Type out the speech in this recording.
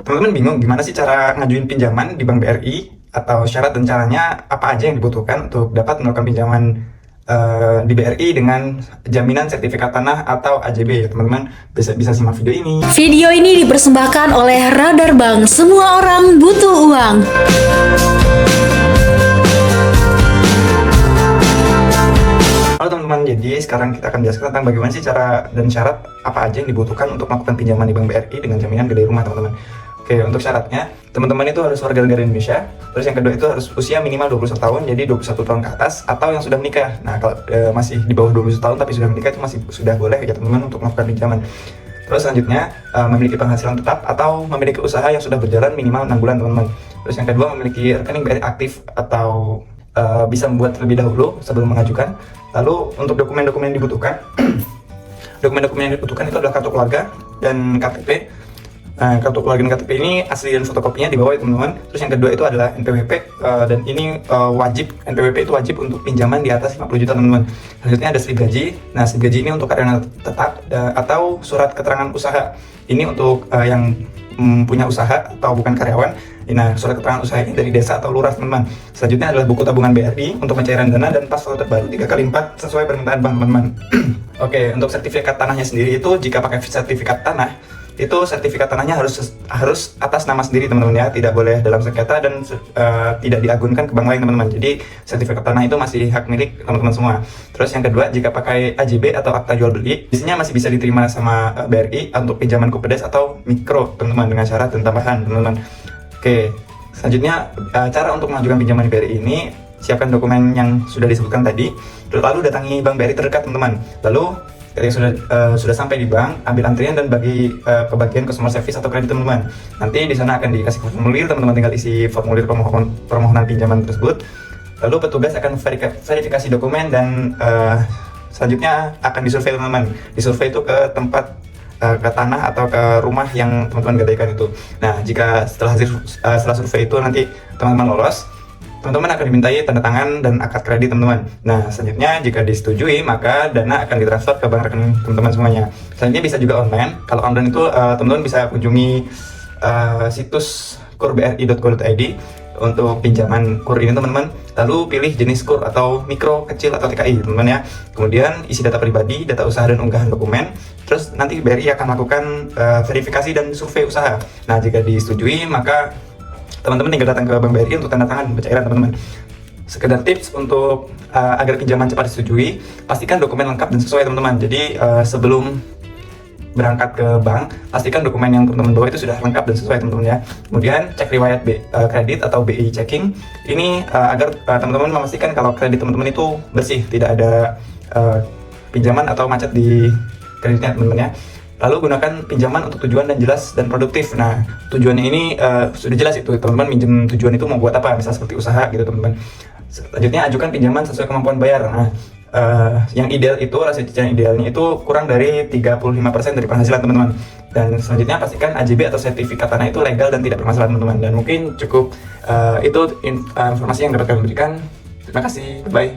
Teman-teman bingung gimana sih cara ngajuin pinjaman di Bank BRI, atau syarat dan caranya apa aja yang dibutuhkan untuk dapat melakukan pinjaman di BRI dengan jaminan sertifikat tanah atau AJB ya teman-teman. Bisa simak video ini. Video ini dipersembahkan oleh Radar Bank. Semua orang butuh uang. Halo teman-teman, jadi sekarang kita akan jelaskan tentang bagaimana sih cara dan syarat apa aja yang dibutuhkan untuk melakukan pinjaman di Bank BRI dengan jaminan gede rumah teman-teman. Oke, untuk syaratnya, teman-teman itu harus warga negara Indonesia. Terus yang kedua itu harus usia minimal 21 tahun, jadi 21 tahun ke atas, atau yang sudah menikah. Nah, kalau masih di bawah 21 tahun tapi sudah menikah itu masih sudah boleh ya teman-teman untuk melakukan pinjaman. Terus selanjutnya, memiliki penghasilan tetap atau memiliki usaha yang sudah berjalan minimal 6 bulan teman-teman. Terus yang kedua, memiliki rekening BRI aktif atau bisa membuat terlebih dahulu sebelum mengajukan. Lalu untuk dokumen-dokumen yang dibutuhkan, dokumen-dokumen yang dibutuhkan itu adalah kartu keluarga dan KTP. Kartu keluarga dan KTP ini asli dan fotokopinya di bawah ya teman-teman. Terus yang kedua itu adalah NPWP, dan ini wajib, NPWP itu wajib untuk pinjaman di atas 50 juta teman-teman. Selanjutnya ada slip gaji. Nah, slip gaji ini untuk karyawan tetap atau surat keterangan usaha. Ini untuk yang punya usaha atau bukan karyawan. Nah, surat keterangan usaha ini dari desa atau lurah teman-teman. Selanjutnya adalah buku tabungan BRI untuk pencairan dana dan pas foto terbaru 3x4 sesuai permintaan bank teman-teman. Oke, untuk sertifikat tanahnya sendiri itu jika pakai sertifikat tanah, itu sertifikat tanahnya harus atas nama sendiri teman-teman ya, tidak boleh dalam sengketa dan tidak diagunkan ke bank lain teman-teman. Jadi sertifikat tanah itu masih hak milik teman-teman semua. Terus yang kedua, jika pakai AJB atau akta jual beli, biasanya masih bisa diterima sama BRI untuk pinjaman Kupedes atau mikro teman-teman dengan syarat dan tambahan teman-teman. Oke, selanjutnya cara untuk mengajukan pinjaman di BRI ini, siapkan dokumen yang sudah disebutkan tadi, lalu datangi bank BRI terdekat teman-teman. Lalu ketika sudah sampai di bank, ambil antrian dan bagi ke bagian customer service atau kredit teman-teman. Nanti di sana akan dikasih formulir, teman-teman tinggal isi formulir permohonan pinjaman tersebut. Lalu petugas akan verifikasi dokumen dan selanjutnya akan disurvei teman-teman. Disurvei itu ke tempat, ke tanah atau ke rumah yang teman-teman gadaikan itu. Nah, jika setelah survei itu nanti teman-teman lolos, teman-teman akan dimintai tanda tangan dan akad kredit teman-teman. Nah, selanjutnya jika disetujui maka dana akan ditransfer ke bank rekening teman-teman semuanya. Selanjutnya bisa juga online. Kalau online itu teman-teman bisa kunjungi situs kurbri.go.id untuk pinjaman KUR ini teman-teman. Lalu pilih jenis KUR atau mikro, kecil atau TKI teman-teman ya. Kemudian isi data pribadi, data usaha dan unggahan dokumen. Terus nanti BRI akan melakukan verifikasi dan survei usaha. Nah, jika disetujui maka teman-teman tinggal datang ke Bank BRI untuk tanda tangan pencairan teman-teman. Sekedar tips untuk agar pinjaman cepat disetujui, pastikan dokumen lengkap dan sesuai teman-teman. Jadi sebelum berangkat ke bank, pastikan dokumen yang teman-teman bawa itu sudah lengkap dan sesuai teman-teman ya. Kemudian cek riwayat kredit atau BI checking. Ini agar teman-teman memastikan kalau kredit teman-teman itu bersih, tidak ada pinjaman atau macet di kreditnya teman-teman ya. Lalu gunakan pinjaman untuk tujuan dan jelas dan produktif. Nah, tujuannya ini sudah jelas itu teman-teman, minjem tujuan itu mau buat apa, misal seperti usaha gitu teman-teman. Selanjutnya ajukan pinjaman sesuai kemampuan bayar. Nah, yang ideal itu, rasio cicilan idealnya itu kurang dari 35% dari penghasilan teman-teman. Dan selanjutnya pastikan AJB atau sertifikat tanah itu legal dan tidak bermasalah teman-teman. Dan mungkin cukup itu informasi yang dapat kami berikan. Terima kasih, bye.